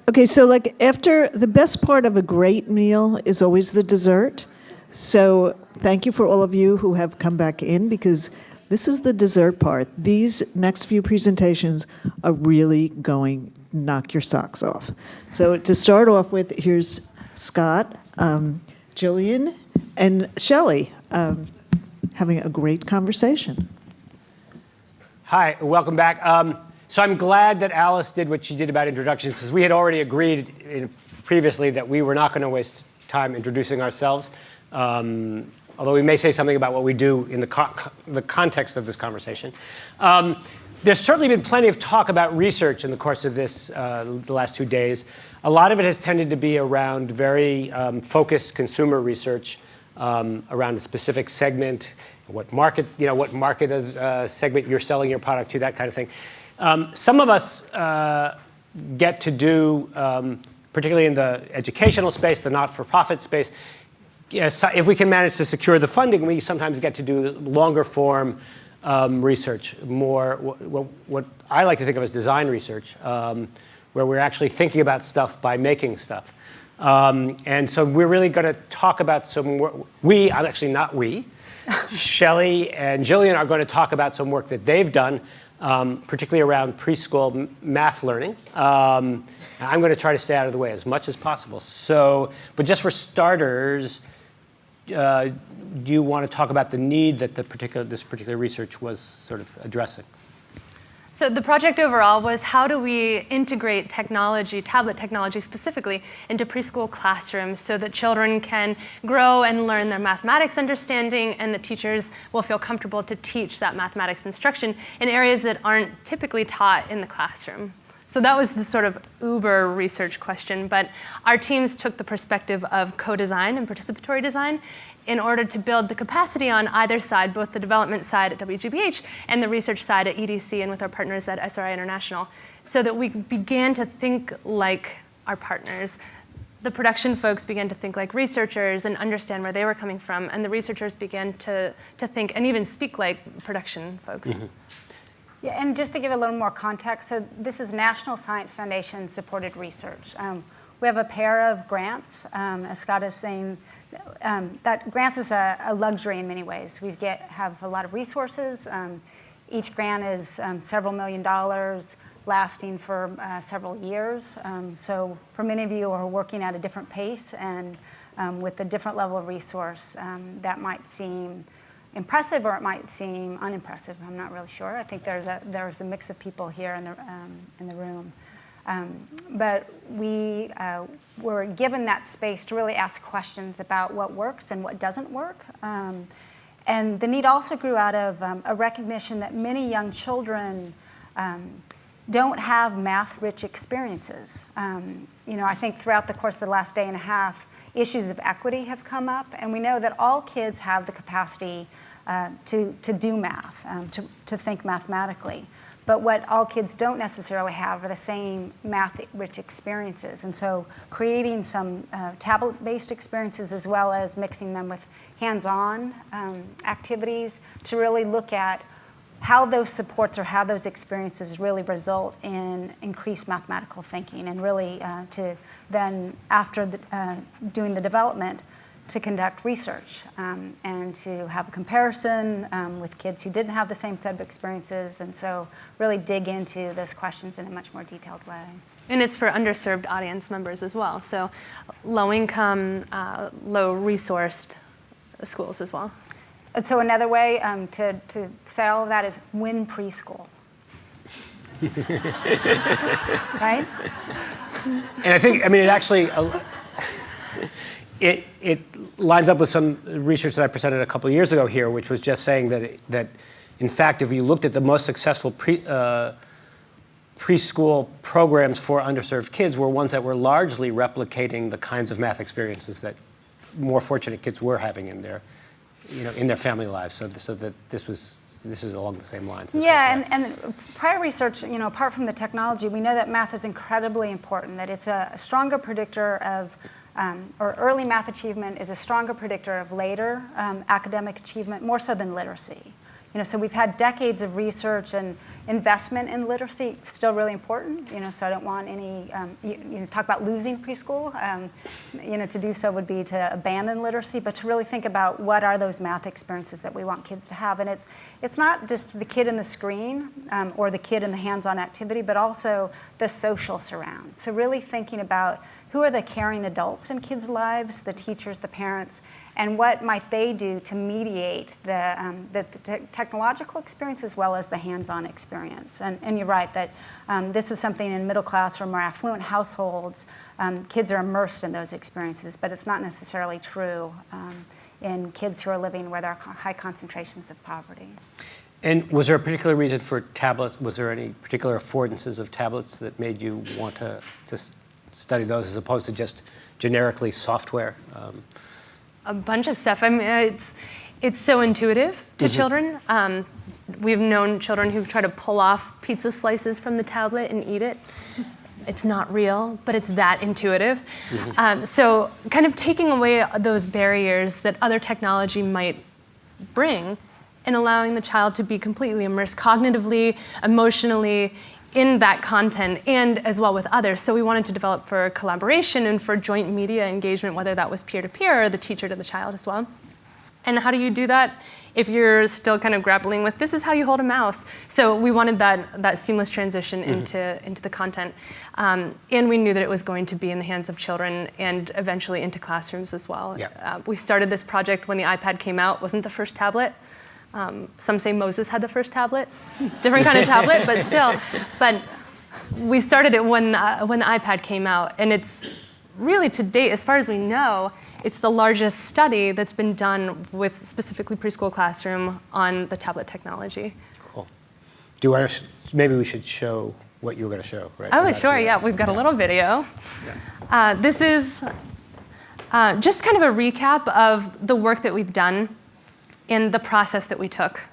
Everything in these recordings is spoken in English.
Okay, so like after the best part of a great meal is always the dessert. So thank you for all of you who have come back in because this is the dessert part. These next few presentations are really going to knock your socks off. So to start off with, here's Scot, Jillian, and Shelley having a great conversation. Hi, welcome back. So I'm glad that Alice did what she did about introductions because we had already agreed previously that we were not going to waste time introducing ourselves, although we may say something about what we do in the context of this conversation. There's certainly been plenty of talk about research in the course of this, the last 2 days. A lot of it has tended to be around very focused consumer research around a specific segment, what market segment you're selling your product to, that kind of thing. Some of us get to do, particularly in the educational space, the not-for-profit space, if we can manage to secure the funding, we sometimes get to do longer form research, more what I like to think of as design research, where we're actually thinking about stuff by making stuff. And so we're really going to talk about some work. Shelley and Jillian are going to talk about some work that they've done, particularly around preschool math learning. I'm going to try to stay out of the way as much as possible. So, but just for starters, do you want to talk about the need that this particular research was sort of addressing? So the project overall was how do we integrate technology, tablet technology specifically, into preschool classrooms so that children can grow and learn their mathematics understanding and the teachers will feel comfortable to teach that mathematics instruction in areas that aren't typically taught in the classroom. So that was the sort of uber research question, but our teams took the perspective of co-design and participatory design in order to build the capacity on either side, both the development side at WGBH and the research side at EDC and with our partners at SRI International, so that we began to think like our partners. The production folks began to think like researchers and understand where they were coming from, and the researchers began to think and even speak like production folks. Mm-hmm. Yeah, and just to give a little more context, so this is National Science Foundation supported research. We have a pair of grants, as Scott is saying. That grants is a luxury in many ways. We have a lot of resources. Each grant is several $1 million, lasting for several years. So for many of you who are working at a different pace and with a different level of resource, that might seem impressive or it might seem unimpressive. I'm not really sure. I think there's a mix of people here in the room. But we were given that space to really ask questions about what works and what doesn't work. And the need also grew out of a recognition that many young children don't have math-rich experiences. I think throughout the course of the last day and a half, issues of equity have come up, and we know that all kids have the capacity to do math, to think mathematically. But what all kids don't necessarily have are the same math-rich experiences. And so creating some tablet-based experiences as well as mixing them with hands-on activities to really look at how those supports or how those experiences really result in increased mathematical thinking, and really to then, after doing the development, to conduct research and to have a comparison with kids who didn't have the same set of experiences, and so really dig into those questions in a much more detailed way. And it's for underserved audience members as well, so low-income, low-resourced schools as well. And so another way to say all of that is win preschool. Right? And I think, it actually, it lines up with some research that I presented a couple of years ago here, which was just saying that in fact, if you looked at the most successful preschool programs for underserved kids were ones that were largely replicating the kinds of math experiences that more fortunate kids were having in their family lives. So that this is along the same lines. Yeah, and prior research, apart from the technology, we know that math is incredibly important, that it's a stronger predictor of or early math achievement is a stronger predictor of later academic achievement, more so than literacy. So we've had decades of research and investment in literacy, still really important. So I don't want any, talk about losing preschool. To do so would be to abandon literacy, but to really think about what are those math experiences that we want kids to have. And it's not just the kid in the screen or the kid in the hands-on activity, but also the social surrounds. So really thinking about who are the caring adults in kids' lives, the teachers, the parents, and what might they do to mediate the technological experience as well as the hands-on experience. And you're right that this is something in middle class or more affluent households, kids are immersed in those experiences, but it's not necessarily true in kids who are living where there are high concentrations of poverty. And was there a particular reason for tablets? Was there any particular affordances of tablets that made you want to study those as opposed to just generically software? A bunch of stuff. I mean, it's so intuitive to children. We've known children who try to pull off pizza slices from the tablet and eat it. It's not real, but it's that intuitive. So kind of taking away those barriers that other technology might bring and allowing the child to be completely immersed cognitively, emotionally, in that content and as well with others. So we wanted to develop for collaboration and for joint media engagement, whether that was peer-to-peer or the teacher to the child as well. And how do you do that if you're still kind of grappling with, this is how you hold a mouse? So we wanted that seamless transition into the content. And we knew that it was going to be in the hands of children and eventually into classrooms as well. Yeah. We started this project when the iPad came out. It wasn't the first tablet. Some say Moses had the first tablet, different kind of tablet, but still. But we started it when the iPad came out, and it's really to date, as far as we know, it's the largest study that's been done with specifically preschool classroom on the tablet technology. Cool. Maybe we should show what you were going to show, right? Oh, sure, yeah, we've got a little video. Yeah. This is just kind of a recap of the work that we've done in the process that we took.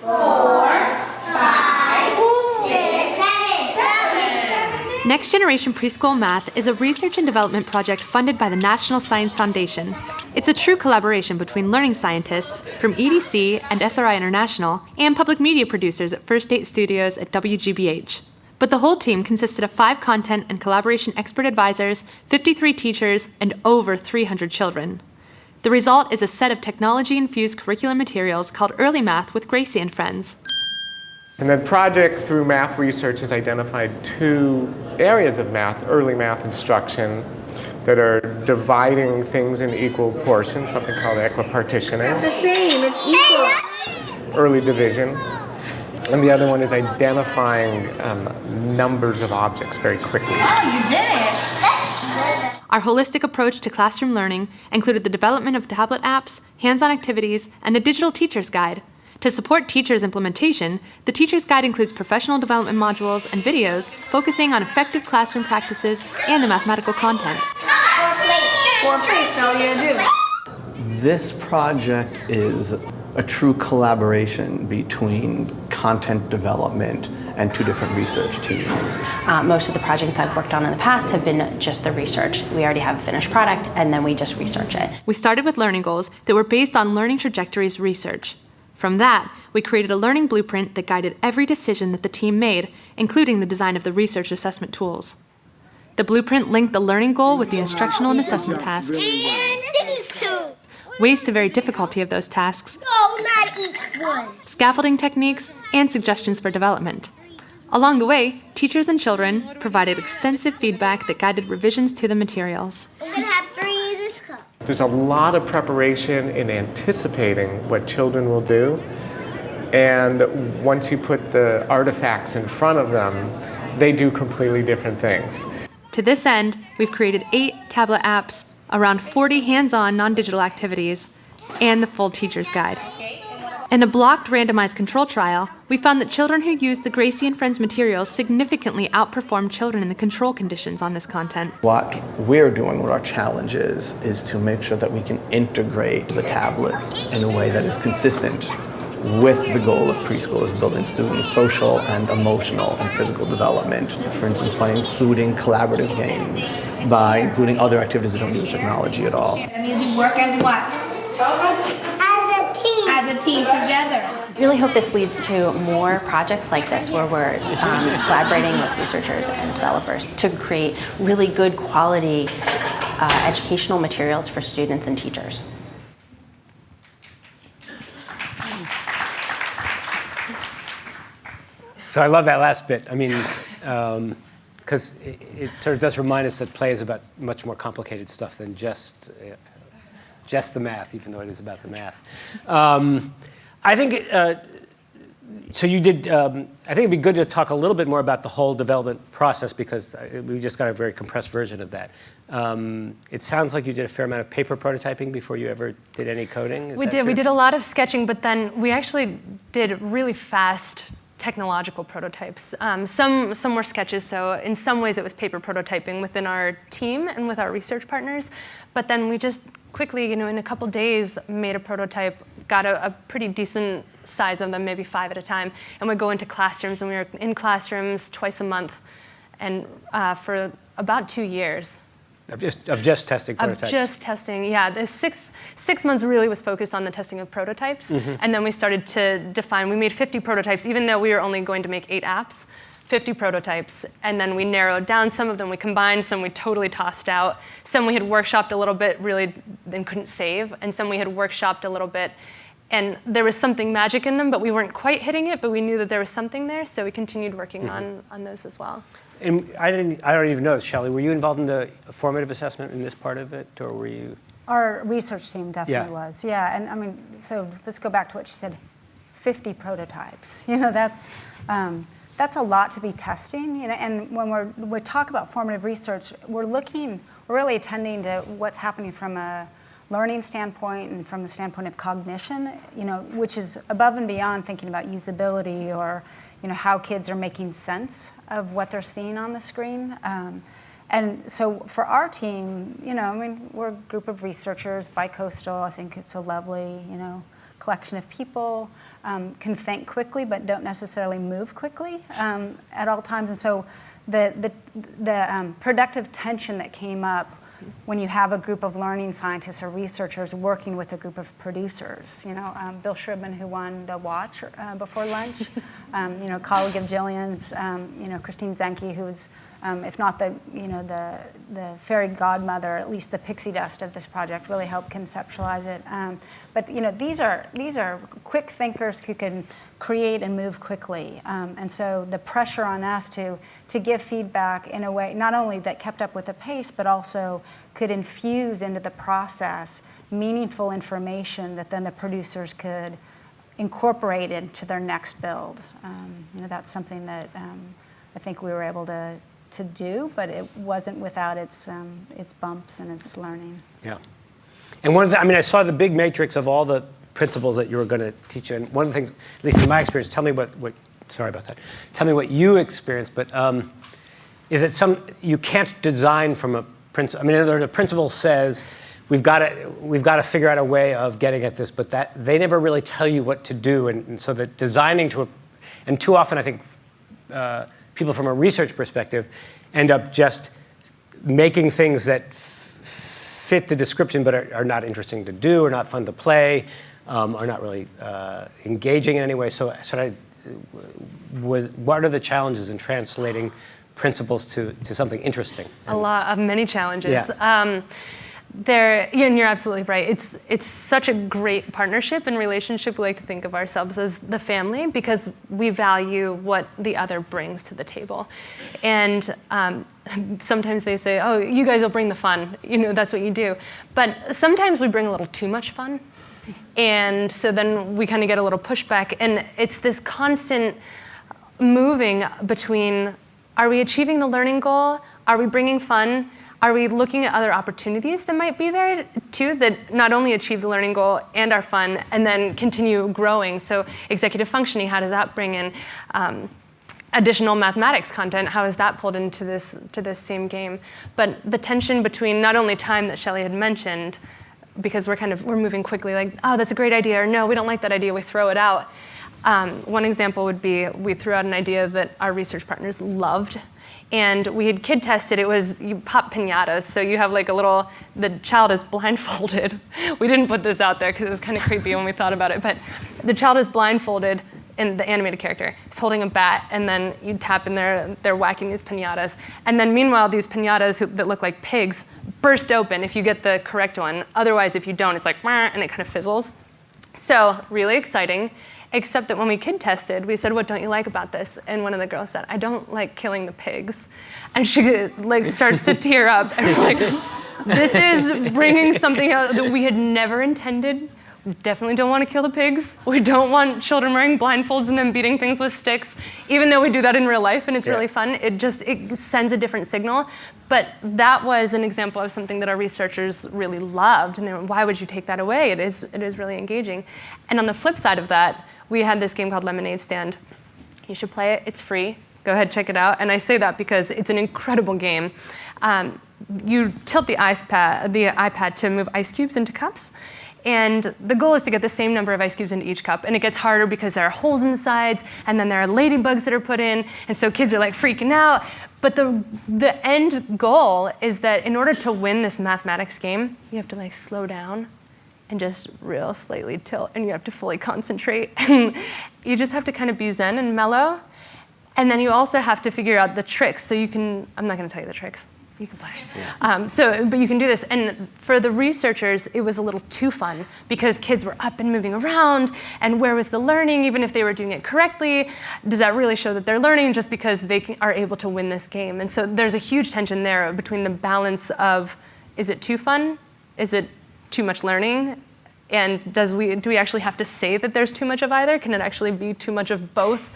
4, 5, 6, 7. Next Generation Preschool Math is a research and development project funded by the National Science Foundation. It's a true collaboration between learning scientists from EDC and SRI International and public media producers at First Date Studios at WGBH. But the whole team consisted of 5 content and collaboration expert advisors, 53 teachers, and over 300 children. The result is a set of technology-infused curriculum materials called Early Math with Gracie and Friends. And the project, through math research, has identified 2 areas of math, early math instruction, that are dividing things in equal portions, something called equipartitioning. It's the same, it's equal. Early division. And the other one is identifying numbers of objects very quickly. Oh, you did it! Our holistic approach to classroom learning included the development of tablet apps, hands-on activities, and a digital teacher's guide. To support teachers' implementation, the teacher's guide includes professional development modules and videos focusing on effective classroom practices and the mathematical content. 4 plates, now what are you gonna do? This project is a true collaboration between content development and 2 different research teams. Most of the projects I've worked on in the past have been just the research. We already have a finished product, and then we just research it. We started with learning goals that were based on Learning Trajectories research. From that, we created a learning blueprint that guided every decision that the team made, including the design of the research assessment tools. The blueprint linked the learning goal with the instructional and assessment tasks, ways to vary difficulty of those tasks, No, not each one. scaffolding techniques, and suggestions for development. Along the way, teachers and children provided extensive feedback that guided revisions to the materials. I'm gonna have 3 in this cup. There's a lot of preparation in anticipating what children will do. And once you put the artifacts in front of them, they do completely different things. To this end, we've created 8 tablet apps, around 40 hands-on non-digital activities, and the full teacher's guide. In a blocked randomized control trial, we found that children who used the Gracie and Friends materials significantly outperformed children in the control conditions on this content. What we're doing, what our challenge is to make sure that we can integrate the tablets in a way that is consistent with the goal of preschool, is building students' social and emotional and physical development. For instance, by including collaborative games, by including other activities that don't use technology at all. That means you work as what? As a team. As as a team together. Really hope this leads to more projects like this where we're collaborating with researchers and developers to create really good quality educational materials for students and teachers. So I love that last bit. I mean, because it sort of does remind us that play is about much more complicated stuff than just the math, even though it is about the math. I think, so you did, I think it'd be good to talk a little bit more about the whole development process, because we just got a very compressed version of that. It sounds like you did a fair amount of paper prototyping before you ever did any coding. Is We that did. true? We did a lot of sketching, but then we actually did really fast technological prototypes. Some were sketches, so in some ways it was paper prototyping within our team and with our research partners. But then we just quickly, in a couple days, made a prototype, got a pretty decent size of them, maybe 5 at a time, and we'd go into classrooms, and we were in classrooms twice a month, and for about 2 years. Of just testing prototypes? Of just testing, yeah. The six months really was focused on the testing of prototypes, and then we started to define. We made 50 prototypes, even though we were only going to make 8 apps, 50 prototypes, and then we narrowed down some of them. We combined some we totally tossed out. Some we had workshopped a little bit, really, then couldn't save, and some we had workshopped a little bit, and there was something magic in them, but we weren't quite hitting it, but we knew that there was something there, so we continued working on those as well. And I don't even know, Shelley, were you involved in the formative assessment in this part of it, or were you? Our research team definitely was, yeah. And I mean, so let's go back to what she said, 50 prototypes. That's a lot to be testing. And when we talk about formative research, we're really attending to what's happening from a learning standpoint and from the standpoint of cognition, which is above and beyond thinking about usability or how kids are making sense of what they're seeing on the screen. And so for our team, we're a group of researchers, bicoastal. I think it's a lovely, collection of people, can think quickly but don't necessarily move quickly at all times. And so the productive tension that came up when you have a group of learning scientists or researchers working with a group of producers. Bill Shribman, who won the watch before lunch, colleague of Jillian's, Christine Zenke, who's, if not the fairy godmother, at least the pixie dust of this project, really helped conceptualize it. But these are quick thinkers who can create and move quickly. And so the pressure on us to give feedback in a way not only that kept up with the pace, but also could infuse into the process meaningful information that then the producers could incorporate into their next build. That's something that I think we were able to do, but it wasn't without its bumps and its learning. Yeah. And I saw the big matrix of all the principles that you were going to teach. And one of the things, at least in my experience, tell me tell me what you experienced, but is it you can't design from a principle? The principle says we've got to figure out a way of getting at this, but that they never really tell you what to do, and so that designing and too often I think people from a research perspective end up just making things that fit the description but are not interesting to do, or not fun to play, are not really engaging in any way. So what are the challenges in translating principles to something interesting? Many challenges. Yeah. And you're absolutely right. It's such a great partnership and relationship. We like to think of ourselves as the family because we value what the other brings to the table. And sometimes they say, oh, you guys will bring the fun. That's what you do. But sometimes we bring a little too much fun. And so then we kind of get a little pushback. And it's this constant moving between, are we achieving the learning goal? Are we bringing fun? Are we looking at other opportunities that might be there too, that not only achieve the learning goal and are fun, and then continue growing? So executive functioning, how does that bring in additional mathematics content? How is that pulled into this same game? But the tension between not only time that Shelley had mentioned, because we're moving quickly, like, oh, that's a great idea, or no, we don't like that idea, we throw it out. One example would be we threw out an idea that our research partners loved. And we had kid tested, it was you pop piñatas. So you have like the child is blindfolded. We didn't put this out there because it was kind of creepy when we thought about it. But the child is blindfolded, and the animated character is holding a bat, and then you tap and they're whacking these piñatas. And then meanwhile, these piñatas that look like pigs burst open if you get the correct one. Otherwise, if you don't, it's like, and it kind of fizzles. So really exciting. Except that when we kid tested, we said, what don't you like about this? And one of the girls said, I don't like killing the pigs. And she like starts to tear up. And we're like, this is bringing something out that we had never intended. We definitely don't want to kill the pigs. We don't want children wearing blindfolds and then beating things with sticks, even though we do that in real life and it's really fun. It sends a different signal. But that was an example of something that our researchers really loved. And they were, why would you take that away? It is really engaging. And on the flip side of that, we had this game called Lemonade Stand. You should play it. It's free. Go ahead, check it out. And I say that because it's an incredible game. You tilt the iPad to move ice cubes into cups. And the goal is to get the same number of ice cubes into each cup. And it gets harder because there are holes in the sides, and then there are ladybugs that are put in. And so kids are like freaking out. But the end goal is that in order to win this mathematics game, you have to like slow down and just real slightly tilt, and you have to fully concentrate. And you just have to kind of be zen and mellow. And then you also have to figure out the tricks. So you can, I'm not gonna tell you the tricks. You can play. Yeah. But you can do this. And for the researchers, it was a little too fun because kids were up and moving around, and where was the learning, even if they were doing it correctly? Does that really show that they're learning just because they are able to win this game? And so there's a huge tension there between the balance of, is it too fun? Is it too much learning? And do we actually have to say that there's too much of either? Can it actually be too much of both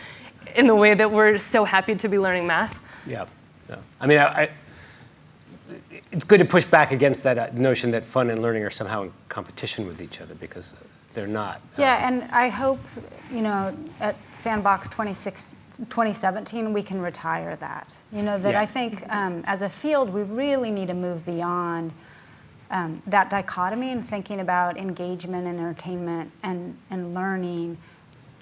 in the way that we're so happy to be learning math? Yeah. I mean, it's good to push back against that notion that fun and learning are somehow in competition with each other, because they're not. Yeah, and I hope, at Sandbox 2017, we can retire that. I think as a field, we really need to move beyond that dichotomy and thinking about engagement and entertainment and learning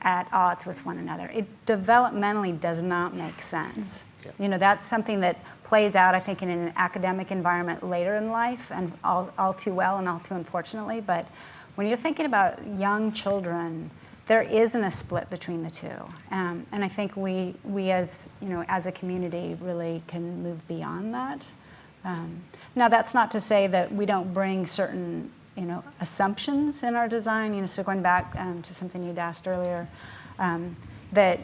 at odds with one another. It developmentally does not make sense. Yeah. That's something that plays out, I think, in an academic environment later in life, and all too well and all too unfortunately. But when you're thinking about young children, there isn't a split between the two. And I think we as a community really can move beyond that. Now, that's not to say that we don't bring certain assumptions in our design. So going back to something you'd asked earlier, that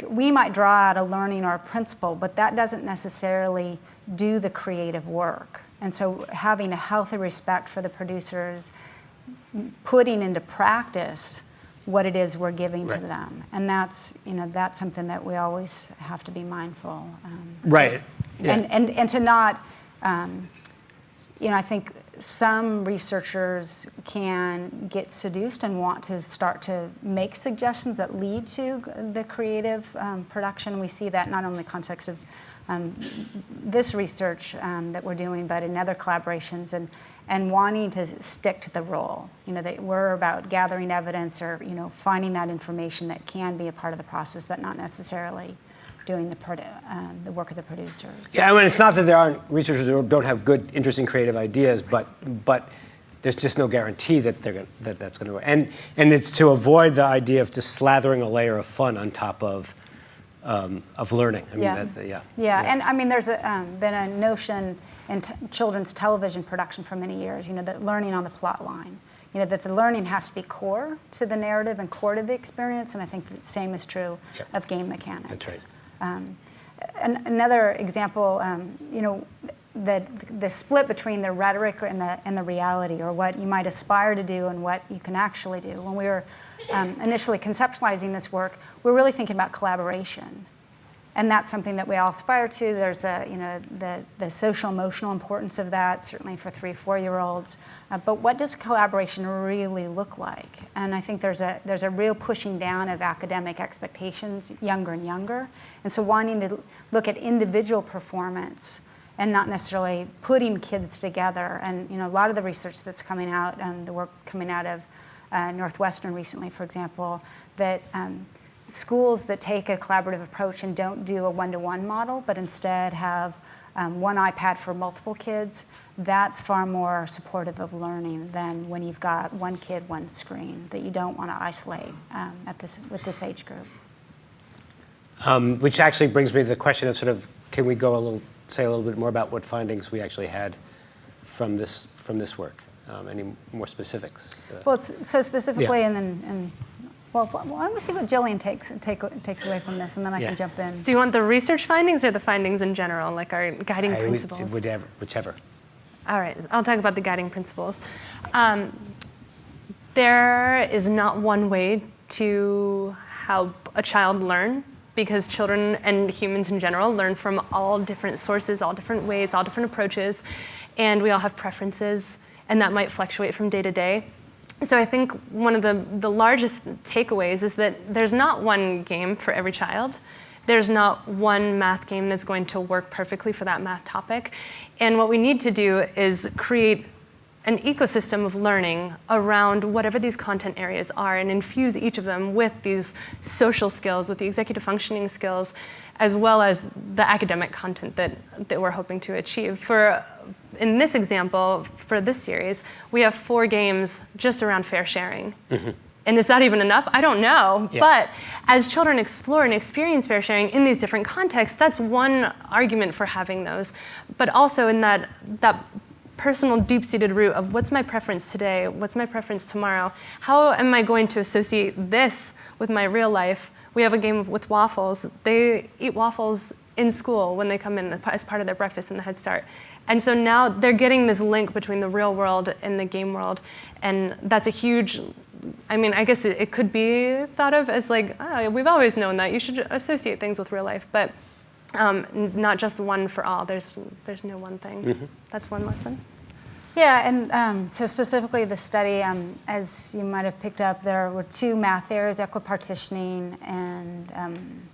we might draw out a learning or a principle, but that doesn't necessarily do the creative work. And so having a healthy respect for the producers, putting into practice what it is we're giving to them. And that's something that we always have to be mindful. Right. Yeah. And to not, I think some researchers can get seduced and want to start to make suggestions that lead to the creative production. We see that not only in the context of this research that we're doing, but in other collaborations, and wanting to stick to the role. That we're about gathering evidence or finding that information that can be a part of the process, but not necessarily doing the work of the producers. Yeah, I mean, it's not that there aren't researchers who don't have good, interesting, creative ideas, but there's just no guarantee that that's going to work. And it's to avoid the idea of just slathering a layer of fun on top of learning. I mean, And I mean, there's been a notion in children's television production for many years, that learning on the plot line. That the learning has to be core to the narrative and core to the experience, and I think the same is true of game mechanics. That's right. Another example, the split between the rhetoric and the reality, or what you might aspire to do and what you can actually do. When we were initially conceptualizing this work, we're really thinking about collaboration. And that's something that we all aspire to. There's the social emotional importance of that, certainly for 3-4-year-olds. But what does collaboration really look like? And I think there's a real pushing down of academic expectations, younger and younger. And so wanting to look at individual performance and not necessarily putting kids together. And a lot of the research that's coming out and the work coming out of Northwestern recently, for example, that schools that take a collaborative approach and don't do a one-to-one model, but instead have one iPad for multiple kids, that's far more supportive of learning than when you've got one kid, one screen, that you don't want to isolate with this age group. Which actually brings me to the question of sort of, can we say a little bit more about what findings we actually had from this work? Any more specifics? Well, so specifically, Yeah. Well, why don't we see what Jillian takes away from this, and then I can jump in. Do you want the research findings or the findings in general, like our guiding principles? Whichever. All right, I'll talk about the guiding principles. There is not one way to help a child learn, because children and humans in general learn from all different sources, all different ways, all different approaches, and we all have preferences, and that might fluctuate from day to day. So I think one of the largest takeaways is that there's not one game for every child. There's not one math game that's going to work perfectly for that math topic. And what we need to do is create an ecosystem of learning around whatever these content areas are and infuse each of them with these social skills, with the executive functioning skills, as well as the academic content that we're hoping to achieve. In this example, for this series, we have 4 games just around fair sharing. Mm-hmm. And is that even enough? I don't know. Yeah. But as children explore and experience fair sharing in these different contexts, that's one argument for having those. But also in that personal deep-seated root of what's my preference today, what's my preference tomorrow, how am I going to associate this with my real life? We have a game with waffles. They eat waffles in school when they come in as part of their breakfast in the Head Start. And so now they're getting this link between the real world and the game world. And that's a huge, I guess it could be thought of as like, we've always known that. You should associate things with real life. But not just one for all. There's no one thing. Mm-hmm. That's one lesson. Yeah, and so specifically the study, as you might have picked up, there were 2 math areas, equipartitioning and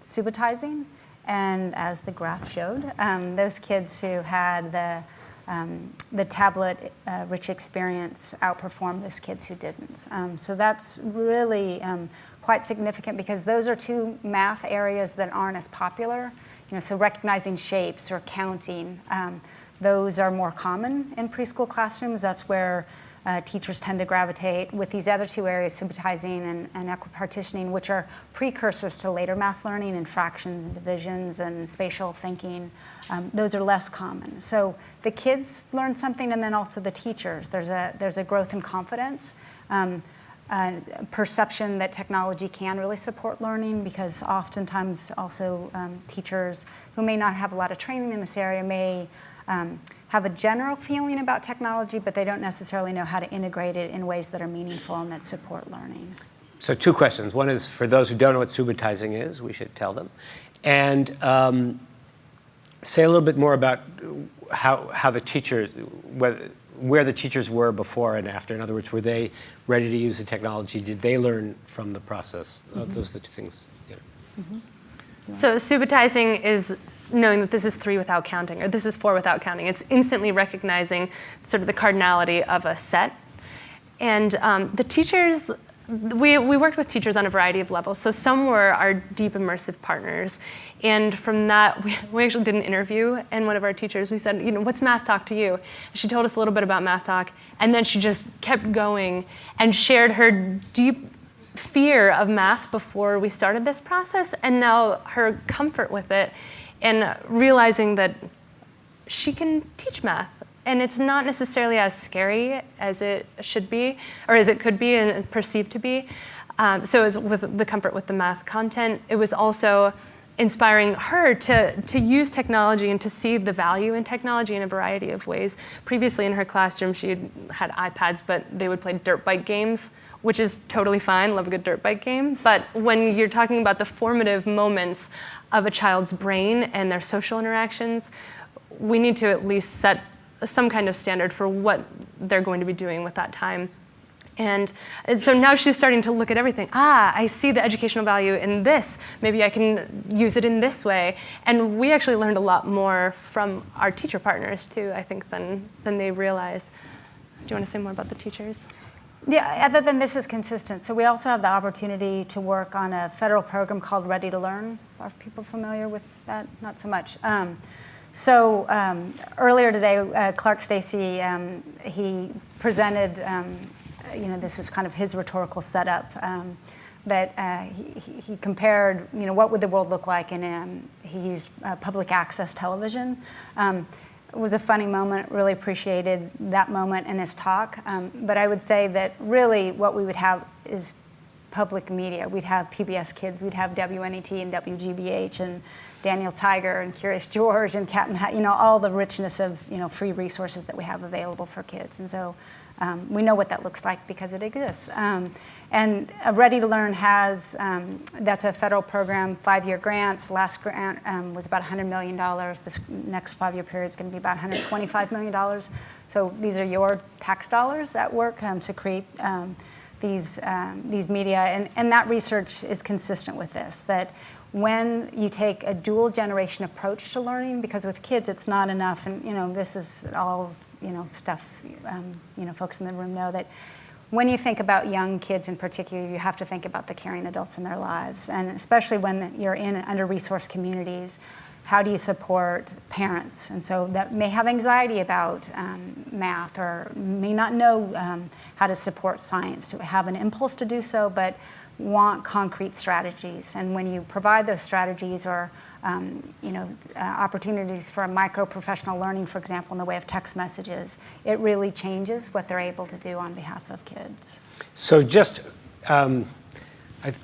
subitizing. And as the graph showed, those kids who had the tablet-rich experience outperformed those kids who didn't. So that's really quite significant, because those are 2 math areas that aren't as popular. So recognizing shapes or counting, those are more common in preschool classrooms. That's where teachers tend to gravitate. With these other 2 areas, subitizing and equipartitioning, which are precursors to later math learning and fractions and divisions and spatial thinking, those are less common. So the kids learn something, and then also the teachers. There's a growth in confidence, perception that technology can really support learning, because oftentimes also teachers who may not have a lot of training in this area may have a general feeling about technology, but they don't necessarily know how to integrate it in ways that are meaningful and that support learning. So 2 questions. One is, for those who don't know what subitizing is, we should tell them. And say a little bit more about how the teachers, where the teachers were before and after. In other words, were they ready to use the technology? Did they learn from the process? Mm-hmm. Those are the 2 things. Yeah. Mm-hmm. So subitizing is knowing that this is 3 without counting, or this is 4 without counting. It's instantly recognizing sort of the cardinality of a set. And the teachers, we worked with teachers on a variety of levels. So some were our deep immersive partners. And from that, we actually did an interview, and one of our teachers, we said, what's Math Talk to you? She told us a little bit about Math Talk, and then she just kept going and shared her deep fear of math before we started this process, and now her comfort with it, and realizing that she can teach math. And it's not necessarily as scary as it should be, or as it could be and perceived to be. So it was with the comfort with the math content. It was also inspiring her to use technology and to see the value in technology in a variety of ways. Previously in her classroom, she had iPads, but they would play dirt bike games, which is totally fine. Love a good dirt bike game. But when you're talking about the formative moments of a child's brain and their social interactions, we need to at least set some kind of standard for what they're going to be doing with that time. And so now she's starting to look at everything. I see the educational value in this. Maybe I can use it in this way. And we actually learned a lot more from our teacher partners too, I think, than they realize. Do you want to say more about the teachers? Yeah, other than this is consistent. So we also have the opportunity to work on a federal program called Ready to Learn. Are people familiar with that? Not so much. Earlier today, Clark Stacey, he presented, this was kind of his rhetorical setup, that he compared, what would the world look like, and he used public access television. It was a funny moment, really appreciated that moment in his talk. But I would say that really what we would have is public media. We'd have PBS Kids, we'd have WNET and WGBH and Daniel Tiger and Curious George and Cat and Hat, all the richness of, free resources that we have available for kids. And so we know what that looks like because it exists. And Ready to Learn has, that's a federal program, 5-year grants. Last grant was about $100 million. This next 5-year period is going to be about $125 million. So these are your tax dollars at work to create these media. And that research is consistent with this, that when you take a dual generation approach to learning, because with kids it's not enough, and this is all stuff folks in the room know, that when you think about young kids in particular, you have to think about the caring adults in their lives, and especially when you're in under-resourced communities, how do you support parents? And so that may have anxiety about math, or may not know how to support science, so have an impulse to do so, but want concrete strategies. And when you provide those strategies, or opportunities for a micro-professional learning, for example, in the way of text messages, it really changes what they're able to do on behalf of kids. So just,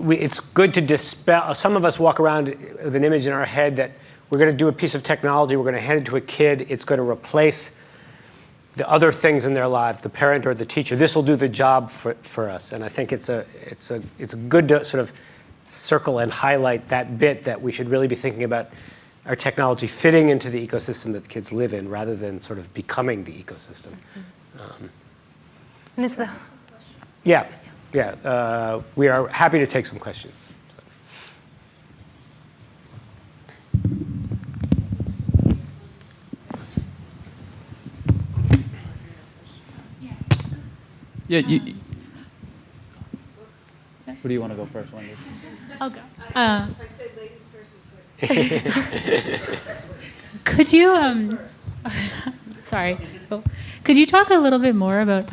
it's good to dispel, some of us walk around with an image in our head that we're going to do a piece of technology, we're going to hand it to a kid, it's going to replace the other things in their lives, the parent or the teacher. This will do the job for us. And I think it's good to sort of circle and highlight that bit, that we should really be thinking about our technology fitting into the ecosystem that the kids live in, rather than sort of becoming the ecosystem. And it's the... Yeah. We are happy to take some questions. Yeah, who do you want to go first, Wendy? I'll go. I say ladies first. Could you, sorry. Could you talk a little bit more about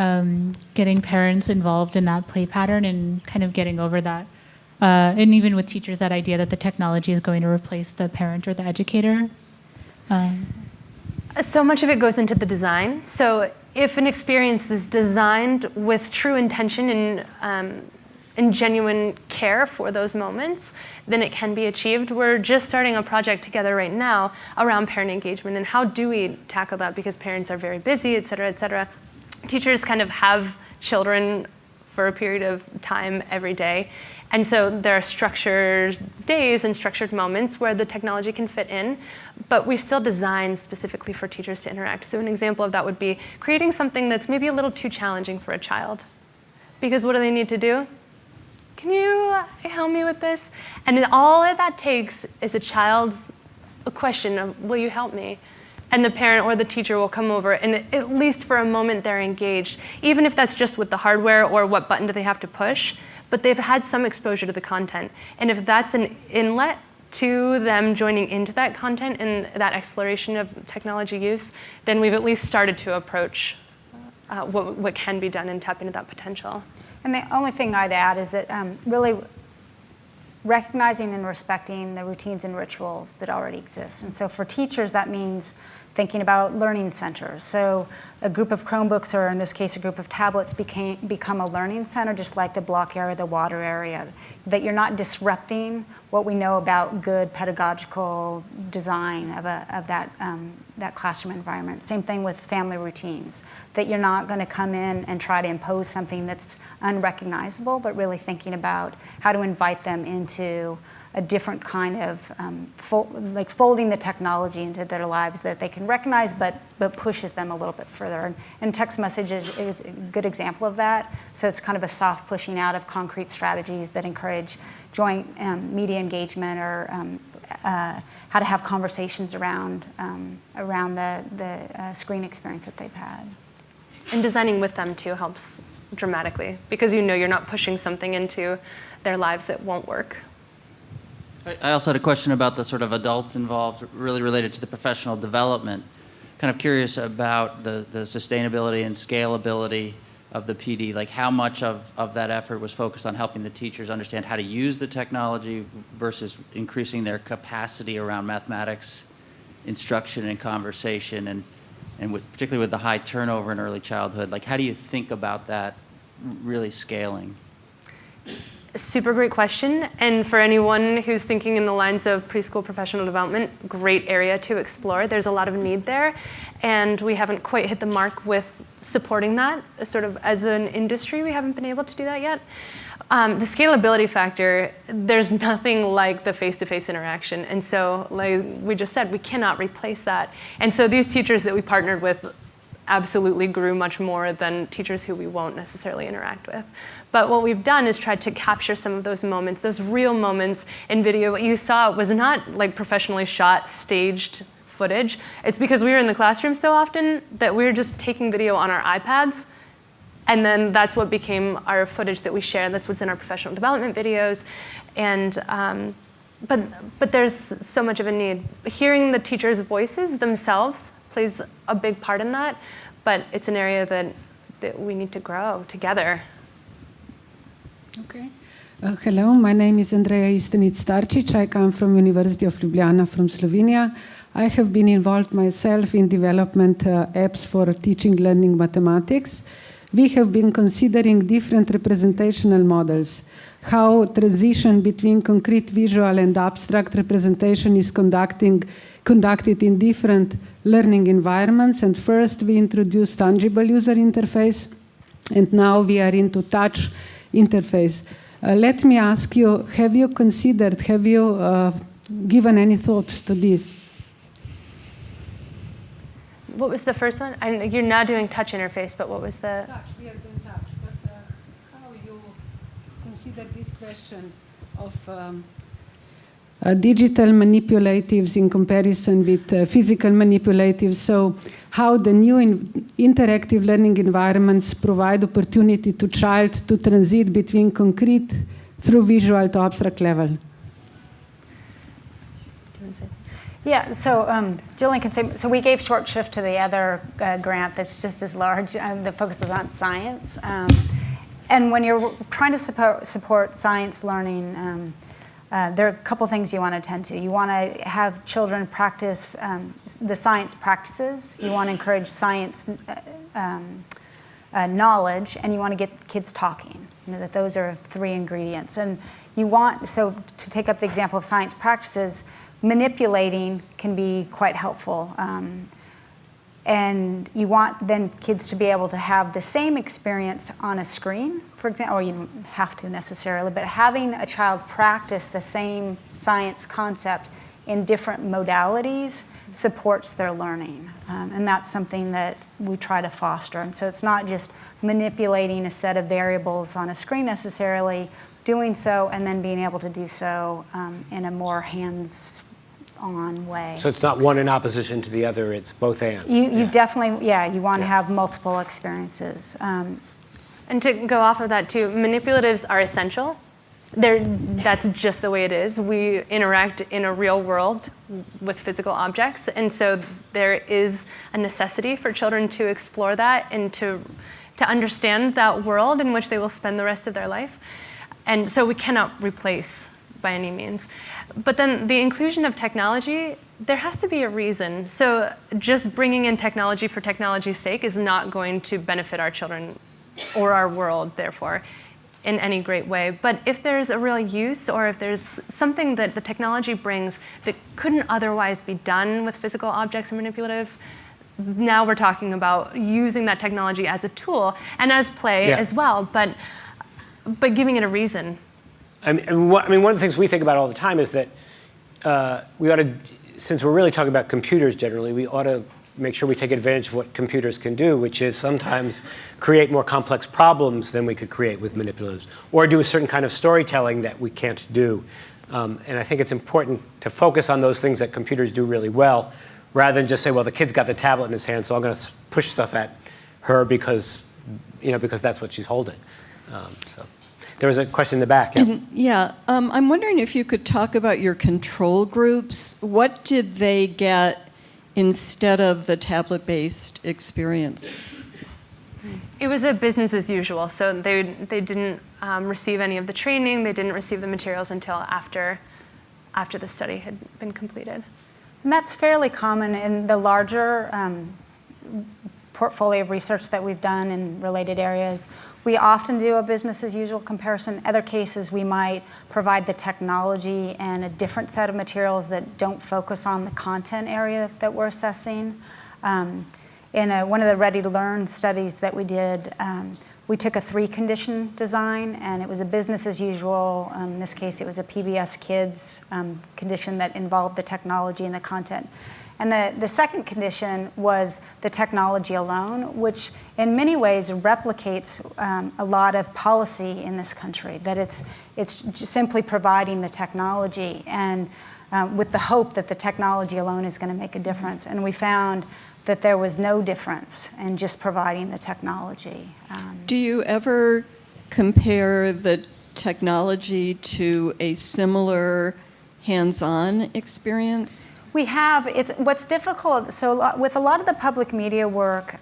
getting parents involved in that play pattern and kind of getting over that, and even with teachers, that idea that the technology is going to replace the parent or the educator? So much of it goes into the design. So if an experience is designed with true intention and genuine care for those moments, then it can be achieved. We're just starting a project together right now around parent engagement and how do we tackle that, because parents are very busy, et cetera, et cetera. Teachers kind of have children for a period of time every day. And so there are structured days and structured moments where the technology can fit in, but we've still designed specifically for teachers to interact. So an example of that would be creating something that's maybe a little too challenging for a child. Because what do they need to do? Can you help me with this? And all that takes is a question of, will you help me? And the parent or the teacher will come over, and at least for a moment they're engaged, even if that's just with the hardware or what button do they have to push, but they've had some exposure to the content. And if that's an inlet to them joining into that content and that exploration of technology use, then we've at least started to approach what can be done and tap into that potential. And the only thing I'd add is that really recognizing and respecting the routines and rituals that already exist. And so for teachers, that means thinking about learning centers. So a group of Chromebooks, or in this case, a group of tablets, become a learning center, just like the block area, the water area, that you're not disrupting what we know about good pedagogical design of that classroom environment. Same thing with family routines, that you're not going to come in and try to impose something that's unrecognizable, but really thinking about how to invite them into a different kind of folding the technology into their lives that they can recognize, but pushes them a little bit further. And text messages is a good example of that. So it's kind of a soft pushing out of concrete strategies that encourage joint media engagement, or how to have conversations around the screen experience that they've had. And designing with them too helps dramatically because you know you're not pushing something into their lives that won't work. I also had a question about the sort of adults involved, really related to the professional development. Kind of curious about the sustainability and scalability of the PD, like how much of that effort was focused on helping the teachers understand how to use the technology versus increasing their capacity around mathematics instruction and conversation, and particularly with the high turnover in early childhood, like how do you think about that really scaling? Super great question. And for anyone who's thinking in the lines of preschool professional development, great area to explore. There's a lot of need there. And we haven't quite hit the mark with supporting that. Sort of as an industry, we haven't been able to do that yet. The scalability factor, there's nothing like the face-to-face interaction. And so, like we just said, we cannot replace that. And so these teachers that we partnered with absolutely grew much more than teachers who we won't necessarily interact with. But what we've done is tried to capture some of those moments, those real moments in video. What you saw was not like professionally shot, staged footage. It's because we were in the classroom so often that we were just taking video on our iPads. And then that's what became our footage that we share. That's what's in our professional development videos. And but there's so much of a need. Hearing the teachers' voices themselves plays a big part in that. But it's an area that we need to grow together. Okay. Hello, my name is Andrea Istenic-Starčić. I come from University of Ljubljana from Slovenia. I have been involved myself in development apps for teaching learning mathematics. We have been considering different representational models, how transition between concrete visual and abstract representation is conducted in different learning environments. And first we introduced tangible user interface, and now we are into touch interface. Let me ask you, have you given any thoughts to this? What was the first one? You're now doing touch interface, but what was the? Touch, we are doing touch, but how you consider this question of digital manipulatives in comparison with physical manipulatives? So how the new interactive learning environments provide opportunity to child to transit between concrete through visual to abstract level? Yeah, so Jillian can say, so we gave short shift to the other grant that's just as large that focuses on science. And when you're trying to support science learning, there are a couple things you want to attend to. You want to have children practice the science practices. You want to encourage science knowledge, and you want to get kids talking. You know, that those are three ingredients. And you want, so to take up the example of science practices, manipulating can be quite helpful. And you want then kids to be able to have the same experience on a screen, for example, or you don't have to necessarily, but having a child practice the same science concept in different modalities supports their learning. And that's something that we try to foster. And so it's not just manipulating a set of variables on a screen necessarily, doing so and then being able to do so in a more hands-on way. So it's not one in opposition to the other, it's both and. You definitely, you want to have multiple experiences. And to go off of that too, manipulatives are essential. That's just the way it is. We interact in a real world with physical objects, and so there is a necessity for children to explore that and to understand that world in which they will spend the rest of their life. And so we cannot replace by any means. But then the inclusion of technology, there has to be a reason. So just bringing in technology for technology's sake is not going to benefit our children or our world, therefore, in any great way. But if there's a real use, or if there's something that the technology brings that couldn't otherwise be done with physical objects or manipulatives, now we're talking about using that technology as a tool and as play as well, but giving it a reason. I mean, one of the things we think about all the time is that we ought to, since we're really talking about computers generally, we ought to make sure we take advantage of what computers can do, which is sometimes create more complex problems than we could create with manipulatives, or do a certain kind of storytelling that we can't do. And I think it's important to focus on those things that computers do really well, rather than just say, well, the kid's got the tablet in his hand, so I'm going to push stuff at her because because that's what she's holding. So. There was a question in the back. Yeah, I'm wondering if you could talk about your control groups. What did they get instead of the tablet-based experience? It was a business as usual, so they didn't receive any of the training, they didn't receive the materials until after the study had been completed. And that's fairly common in the larger portfolio of research that we've done in related areas. We often do a business as usual comparison. Other cases, we might provide the technology and a different set of materials that don't focus on the content area that we're assessing. In one of the Ready to Learn studies that we did, we took a 3-condition design, and it was a business as usual. In this case, it was a PBS Kids condition that involved the technology and the content. And the second condition was the technology alone, which in many ways replicates a lot of policy in this country, that it's just simply providing the technology and with the hope that the technology alone is going to make a difference. And we found that there was no difference in just providing the technology. Do you ever compare the technology to a similar hands-on experience? We have. What's difficult, so with a lot of the public media work,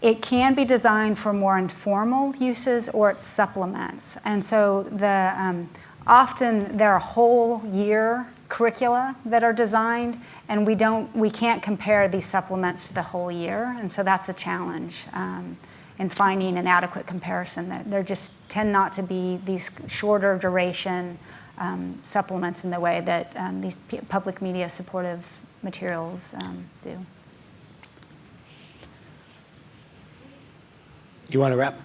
it can be designed for more informal uses or it supplements. And so often there are whole year curricula that are designed, and we can't compare these supplements to the whole year, and so that's a challenge in finding an adequate comparison. There just tend not to be these shorter duration supplements in the way that these public media supportive materials do. You want to wrap?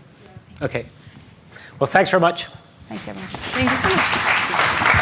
Okay. Well, thanks very much. Thanks, everyone. Thank you so much.